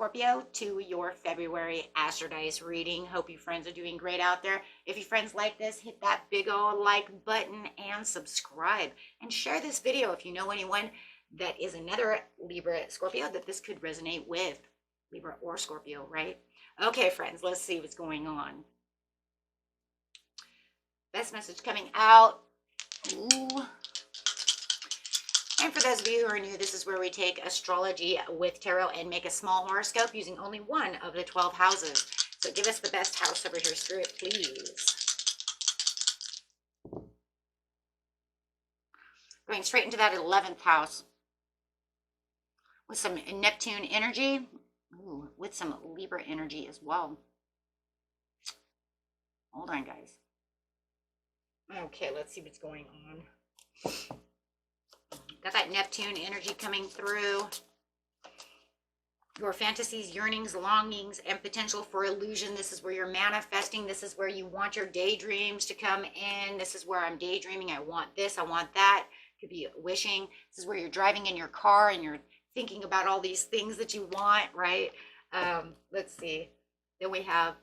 Scorpio, to your February Astro Dice reading. Hope you friends are doing great out there. If you friends like this, hit that big old like button and subscribe. And share this video if you know anyone that is another Libra, Scorpio that this could resonate with. Libra or Scorpio, right? Okay, friends, let's see what's going on. Best message coming out. Ooh. And for those of you who are new, this is where we take astrology with tarot and make a small horoscope using only one of the 12 houses. So give us the best house over here, Spirit, please. Going straight into that 11th house with some Neptune energy. Ooh, with some Libra energy as well. Hold on, guys. Okay, let's see what's going on. Got that Neptune energy coming through. Your fantasies, yearnings, longings, and potential for illusion. This is where you're manifesting. This is where you want your daydreams to come in. This is where I'm daydreaming. I want this. I want that. Could be wishing. This is where you're driving in your car and you're thinking about all these things that you want, right? Let's see. Then we have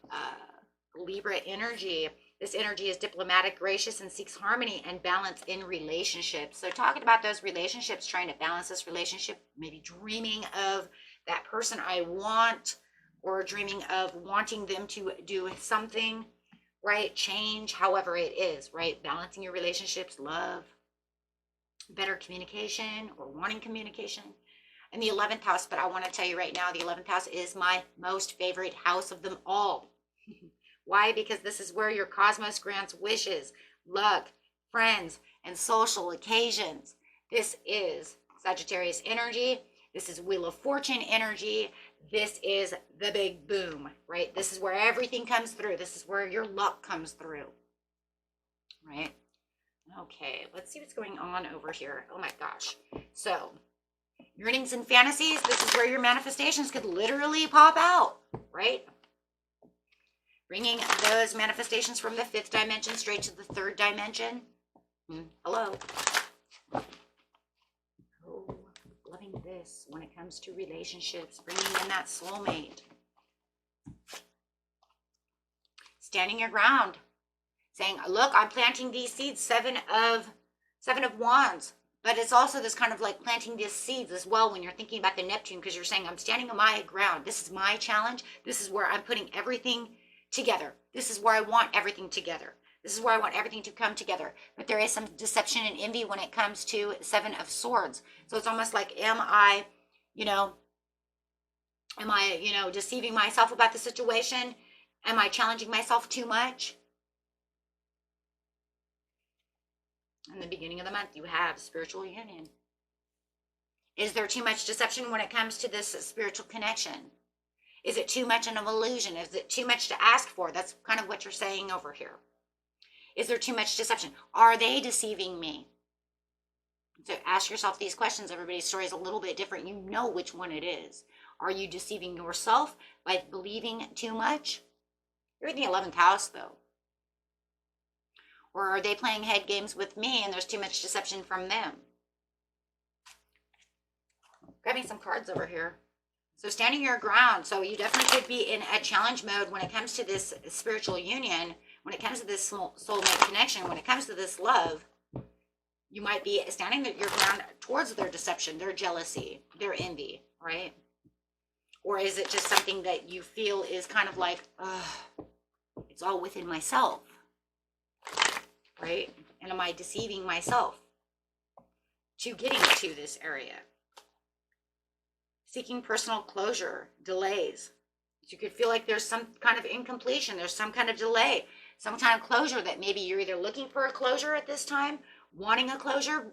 Libra energy. This energy is diplomatic, gracious, and seeks harmony and balance in relationships. So talking about those relationships, trying to balance this relationship, maybe dreaming of that person I want, or dreaming of wanting them to do something, right? Change, however it is, right? Balancing your relationships, love, better communication, or wanting communication. And the 11th house, but I want to tell you right now, the 11th house is my most favorite house of them all. Why? Because this is where your cosmos grants wishes, luck, friends, and social occasions. This is Sagittarius energy. This is Wheel of Fortune energy. This is the big boom, right? This is where everything comes through. This is where your luck comes through, right? Okay, let's see what's going on over here. Oh my gosh. So, yearnings and fantasies, this is where your manifestations could literally pop out, right? Bringing those manifestations from the 5th dimension straight to the 3rd dimension. Hello. Oh, loving this when it comes to relationships. Bringing in that soulmate. Standing your ground. Saying, look, I'm planting these seeds. 7 of Wands. But it's also this kind of like planting these seeds as well when you're thinking about the Neptune, because you're saying, I'm standing on my ground. This is my challenge. This is where I'm putting everything together. This is where I want everything together. This is where I want everything to come together. But there is some deception and envy when it comes to 7 of Swords. So it's almost like, am I deceiving myself about the situation? Am I challenging myself too much? In the beginning of the month, you have spiritual union. Is there too much deception when it comes to this spiritual connection? Is it too much of an illusion? Is it too much to ask for? That's kind of what you're saying over here. Is there too much deception? Are they deceiving me? So ask yourself these questions. Everybody's story is a little bit different. You know which one it is. Are you deceiving yourself by believing too much? You're in the 11th house, though. Or are they playing head games with me and there's too much deception from them? Grabbing some cards over here. So standing your ground. So you definitely could be in a challenge mode when it comes to this spiritual union, when it comes to this soulmate connection, when it comes to this love. You might be standing your ground towards their deception, their jealousy, their envy, right? Or is it just something that you feel is kind of like, it's all within myself, right? And am I deceiving myself to getting to this area? Seeking personal closure, delays. You could feel like there's some kind of incompletion, there's some kind of delay, some kind of closure that maybe you're either looking for a closure at this time, wanting a closure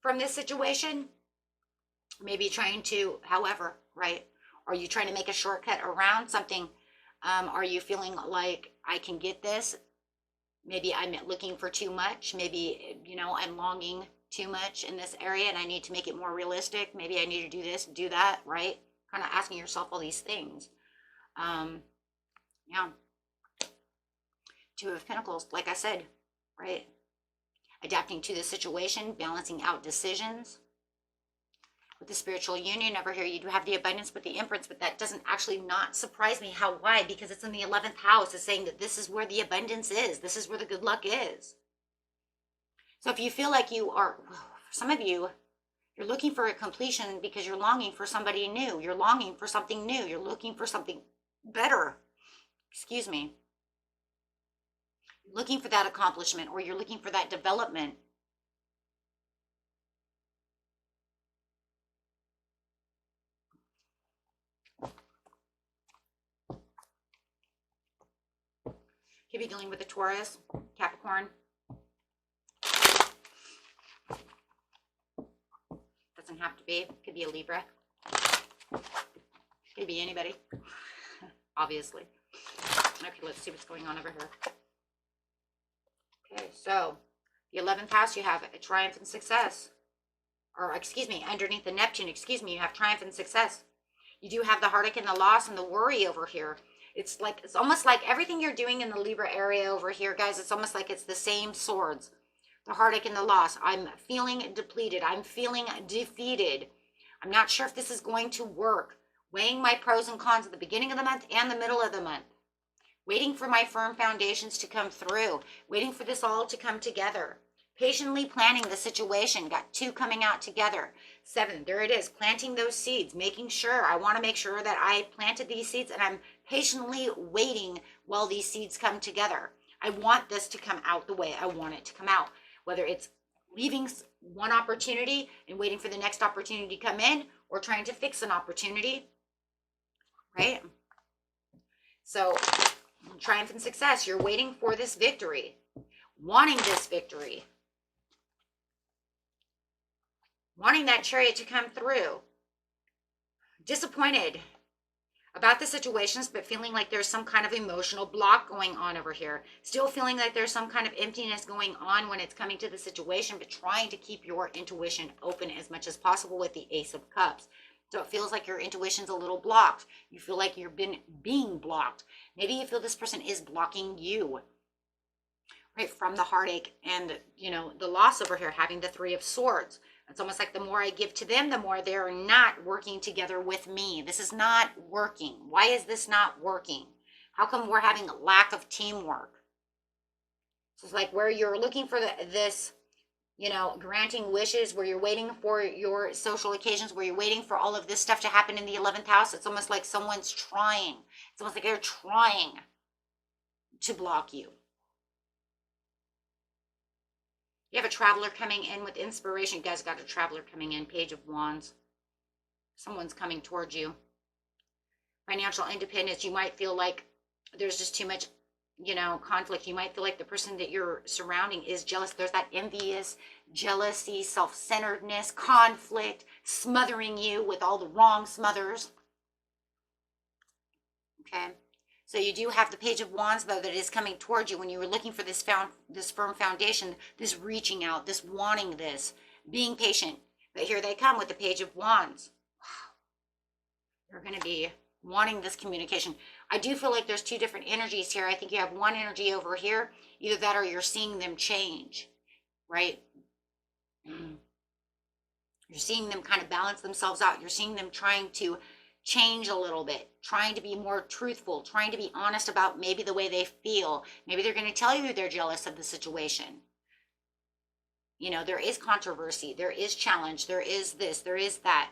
from this situation, maybe trying to, however, right? Are you trying to make a shortcut around something? Are you feeling like I can get this? Maybe I'm looking for too much. Maybe, I'm longing too much in this area and I need to make it more realistic. Maybe I need to do this, do that, right? Kind of asking yourself all these things. Yeah. 2 of Pentacles, like I said, right? Adapting to the situation, balancing out decisions. With the spiritual union over here, you do have the abundance with the Empress, but that doesn't actually not surprise me. How? Why? Because it's in the 11th house. It's saying that this is where the abundance is. This is where the good luck is. So if you feel like you are, for some of you, you're looking for a completion because you're longing for somebody new. You're longing for something new. You're looking for something better. Excuse me. You're looking for that accomplishment, or you're looking for that development. Could be dealing with a Taurus, Capricorn. Doesn't have to be. Could be a Libra. Could be anybody, obviously. Okay, let's see what's going on over here. Okay, so the 11th house, you have a triumph and success. Or, excuse me, underneath the Neptune, excuse me, you have triumph and success. You do have the heartache and the loss and the worry over here. It's almost like everything you're doing in the Libra area over here, guys, it's almost like it's the same swords. The heartache and the loss. I'm feeling depleted. I'm feeling defeated. I'm not sure if this is going to work. Weighing my pros and cons at the beginning of the month and the middle of the month. Waiting for my firm foundations to come through. Waiting for this all to come together. Patiently planning the situation. Got 2 coming out together. 7, there it is. Planting those seeds. Making sure. I want to make sure that I planted these seeds and I'm patiently waiting while these seeds come together. I want this to come out the way I want it to come out. Whether it's leaving one opportunity and waiting for the next opportunity to come in, or trying to fix an opportunity, right? So, triumph and success. You're waiting for this victory. Wanting this victory. Wanting that chariot to come through. Disappointed about the situations, but feeling like there's some kind of emotional block going on over here. Still feeling like there's some kind of emptiness going on when it's coming to the situation, but trying to keep your intuition open as much as possible with the Ace of Cups. So it feels like your intuition's a little blocked. You feel like you're being blocked. Maybe you feel this person is blocking you, right? From the heartache and, the loss over here, having the 3 of Swords. It's almost like the more I give to them, the more they're not working together with me. This is not working. Why is this not working? How come we're having a lack of teamwork? So it's like where you're looking for this, granting wishes, where you're waiting for your social occasions, where you're waiting for all of this stuff to happen in the 11th house. It's almost like someone's trying. It's almost like they're trying to block you. You have a traveler coming in with inspiration. You guys got a traveler coming in, Page of Wands. Someone's coming towards you. Financial independence. You might feel like there's just too much, conflict. You might feel like the person that you're surrounding is jealous. There's that envious, jealousy, self-centeredness, conflict, smothering you with all the wrong smothers. Okay. So you do have the Page of Wands, though, that is coming towards you when you were looking for this firm foundation, this reaching out, this wanting this, being patient. But here they come with the Page of Wands. Wow. You're going to be wanting this communication. I do feel like there's 2 different energies here. I think you have one energy over here, either that or you're seeing them change, right? You're seeing them kind of balance themselves out. You're seeing them trying to change a little bit, trying to be more truthful, trying to be honest about maybe the way they feel. Maybe they're going to tell you they're jealous of the situation. There is controversy, there is challenge, there is this, there is that.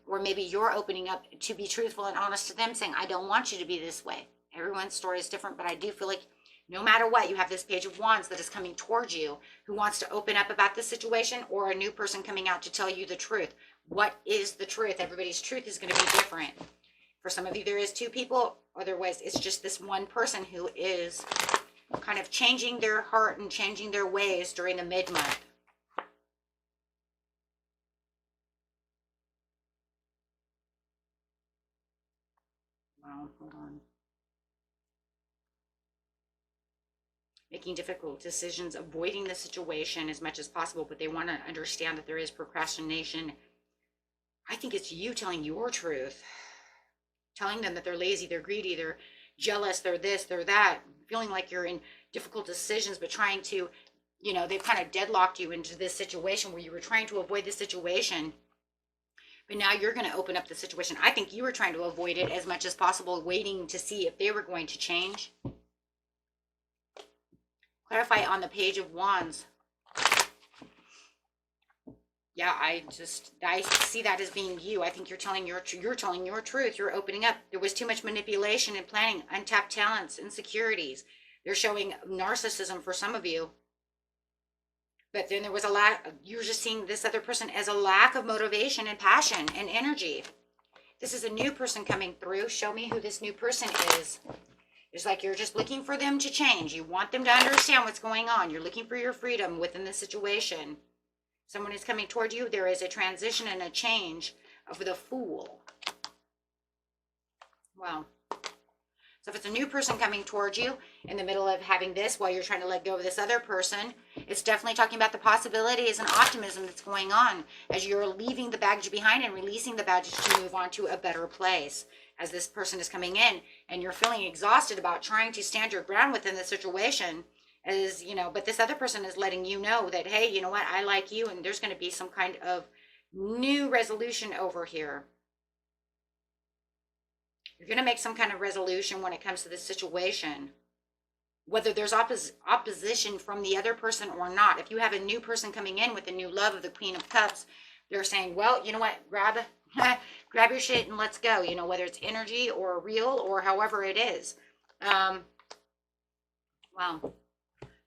Or maybe you're opening up to be truthful and honest to them, saying, I don't want you to be this way. Everyone's story is different, but I do feel like no matter what, you have this Page of Wands that is coming towards you, who wants to open up about this situation, or a new person coming out to tell you the truth. What is the truth? Everybody's truth is going to be different. For some of you, there is 2 people. Otherwise, it's just this one person who is kind of changing their heart and changing their ways during the mid-month. Wow, hold on. Making difficult decisions, avoiding the situation as much as possible, but they want to understand that there is procrastination. I think it's you telling your truth, telling them that they're lazy, they're greedy, they're jealous, they're this, they're that, feeling like you're in difficult decisions, but trying to, they've kind of deadlocked you into this situation where you were trying to avoid the situation. But now you're going to open up the situation. I think you were trying to avoid it as much as possible, waiting to see if they were going to change. Clarify on the Page of Wands. Yeah, I see that as being you. I think you're telling your truth. You're opening up. There was too much manipulation and planning, untapped talents, insecurities. They're showing narcissism for some of you. But then there was a lack, you're just seeing this other person as a lack of motivation and passion and energy. This is a new person coming through. Show me who this new person is. It's like you're just looking for them to change. You want them to understand what's going on. You're looking for your freedom within the situation. Someone is coming toward you. There is a transition and a change of the Fool. Wow. So if it's a new person coming towards you in the middle of having this while you're trying to let go of this other person, it's definitely talking about the possibilities and optimism that's going on as you're leaving the baggage behind and releasing the baggage to move on to a better place. As this person is coming in and you're feeling exhausted about trying to stand your ground within the situation, as you know, but this other person is letting you know that, hey, you know what, I like you, and there's going to be some kind of new resolution over here. You're going to make some kind of resolution when it comes to this situation, whether there's opposition from the other person or not. If you have a new person coming in with a new love of the Queen of Cups, they're saying, well, you know what, grab your shit and let's go, you know, whether it's energy or real or however it is. Wow.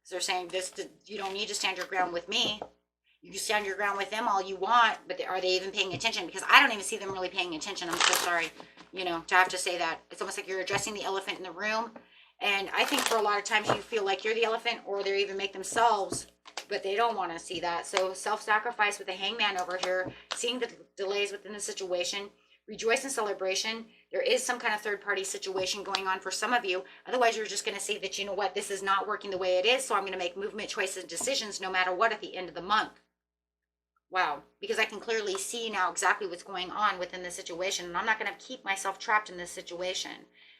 So they're saying this, you don't need to stand your ground with me. You can stand your ground with them all you want, but are they even paying attention? Because I don't even see them really paying attention. I'm so sorry, you know, to have to say that. It's almost like you're addressing the elephant in the room. And I think for a lot of times you feel like you're the elephant, or they even make themselves, but they don't want to see that. So self-sacrifice with the Hangman over here, seeing the delays within the situation, rejoice in celebration. There is some kind of third-party situation going on for some of you. Otherwise, you're just going to see that, you know what, this is not working the way it is, so I'm going to make movement, choices, and decisions no matter what at the end of the month. Wow, because I can clearly see now exactly what's going on within the situation, and I'm not going to keep myself trapped in this situation.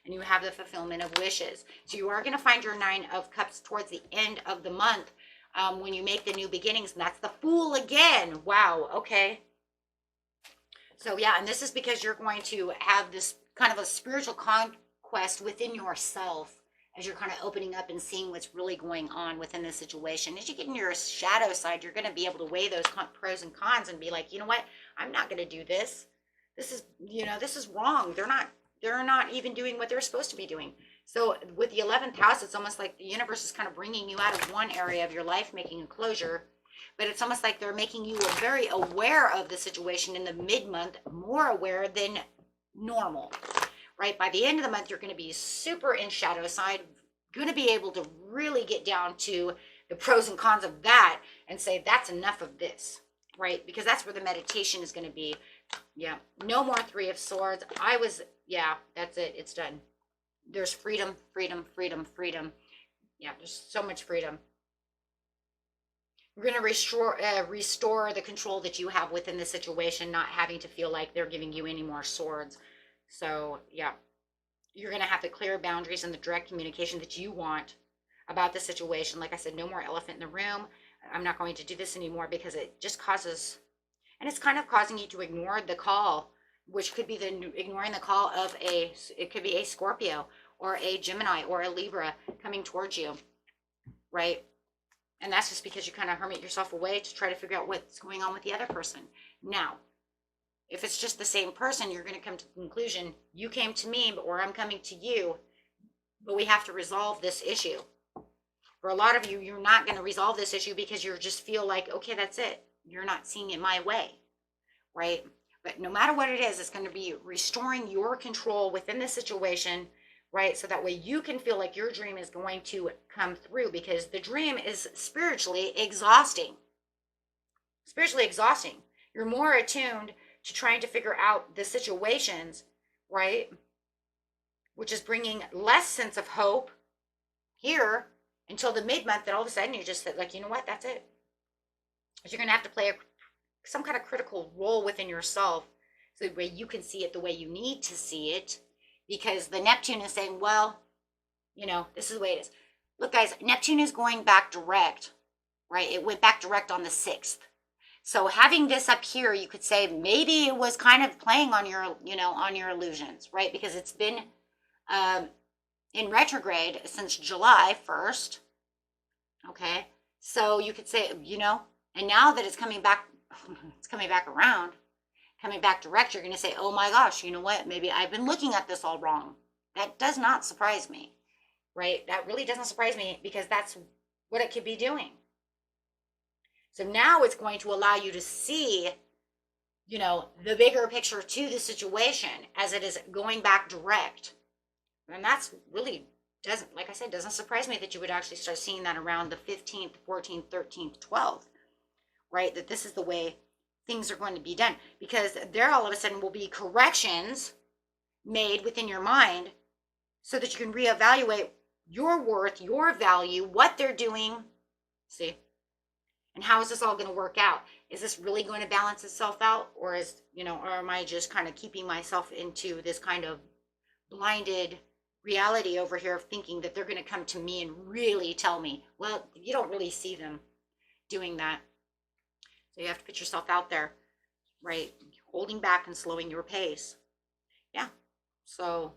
And you have the fulfillment of wishes. So you are going to find your Nine of Cups towards the end of the month when you make the new beginnings, and that's the Fool again. Wow, okay. So yeah, and this is because you're going to have this kind of a spiritual conquest within yourself as you're kind of opening up and seeing what's really going on within the situation. As you get in your shadow side, you're going to be able to weigh those pros and cons and be like, you know what, I'm not going to do this. This is, you know, this is wrong. They're not even doing what they're supposed to be doing. So with the 11th house, it's almost like the universe is kind of bringing you out of one area of your life, making a closure. But it's almost like they're making you very aware of the situation in the mid-month, more aware than normal, right? By the end of the month, you're going to be super in shadow side, going to be able to really get down to the pros and cons of that and say, that's enough of this, right? Because that's where the meditation is going to be. Yeah, no more Three of Swords. Yeah, that's it. It's done. There's freedom, freedom, freedom, freedom. Yeah, there's so much freedom. You're going to restore the control that you have within the situation, not having to feel like they're giving you any more swords. So, yeah, you're going to have the clear boundaries and the direct communication that you want about the situation. Like I said, no more elephant in the room. I'm not going to do this anymore because it just causes, and it's kind of causing you to ignore the call, which could be ignoring the call of it could be a Scorpio or a Gemini or a Libra coming towards you, right? And that's just because you kind of hermit yourself away to try to figure out what's going on with the other person. Now, if it's just the same person, you're going to come to the conclusion, you came to me, or I'm coming to you, but we have to resolve this issue. For a lot of you, you're not going to resolve this issue because you just feel like, okay, that's it. You're not seeing it my way, right? But no matter what it is, it's going to be restoring your control within the situation, right? So that way you can feel like your dream is going to come through, because the dream is spiritually exhausting. Spiritually exhausting. You're more attuned to trying to figure out the situations, right? Which is bringing less sense of hope here until the mid-month, that all of a sudden you just said, like, you know what, that's it. You're going to have to play some kind of critical role within yourself so that way you can see it the way you need to see it. Because the Neptune is saying, well, you know, this is the way it is. Look, guys, Neptune is going back direct, right? It went back direct on the 6th. So having this up here, you could say maybe it was kind of playing on your, on your illusions, right? Because it's been in retrograde since July 1st. Okay. So you could say, and now that it's coming back, around, coming back direct, you're going to say, oh my gosh, you know what? Maybe I've been looking at this all wrong. That does not surprise me, right? That really doesn't surprise me because that's what it could be doing. So now it's going to allow you to see, the bigger picture to the situation as it is going back direct. And that's really doesn't surprise me that you would actually start seeing that around the 15th, 14th, 13th, 12th, right? That this is the way things are going to be done, because there all of a sudden will be corrections made within your mind so that you can reevaluate your worth, your value, what they're doing. See? And how is this all going to work out? Is this really going to balance itself out? Or or am I just kind of keeping myself into this kind of blinded reality over here of thinking that they're going to come to me and really tell me? Well, you don't really see them doing that. So you have to put yourself out there, right? Holding back and slowing your pace. Yeah. So,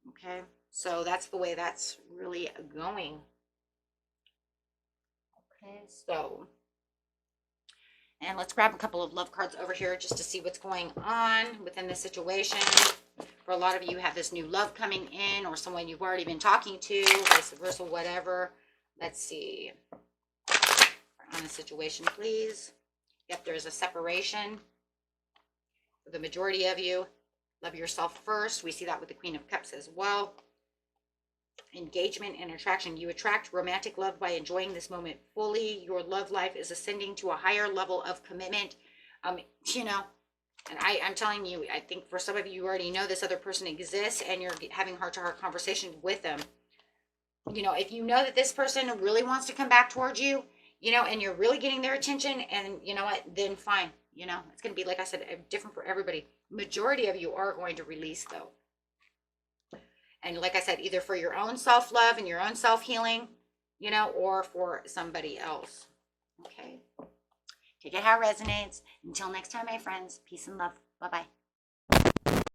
okay. So that's the way that's really going. Okay, so, and let's grab a couple of love cards over here just to see what's going on within this situation. For a lot of you, have this new love coming in, or someone you've already been talking to, vice versa, whatever. Let's see. On the situation, please. Yep, there's a separation. For the majority of you, love yourself first. We see that with the Queen of Cups as well. Engagement and attraction. You attract romantic love by enjoying this moment fully. Your love life is ascending to a higher level of commitment. And I'm telling you, I think for some of you already know this other person exists and you're having heart-to-heart conversations with them. If you know that this person really wants to come back towards you, and you're really getting their attention, and you know what, then fine. It's going to be, like I said, different for everybody. Majority of you are going to release, though. And like I said, either for your own self-love and your own self-healing, or for somebody else. Okay. Take it how it resonates. Until next time, my friends, peace and love. Bye-bye.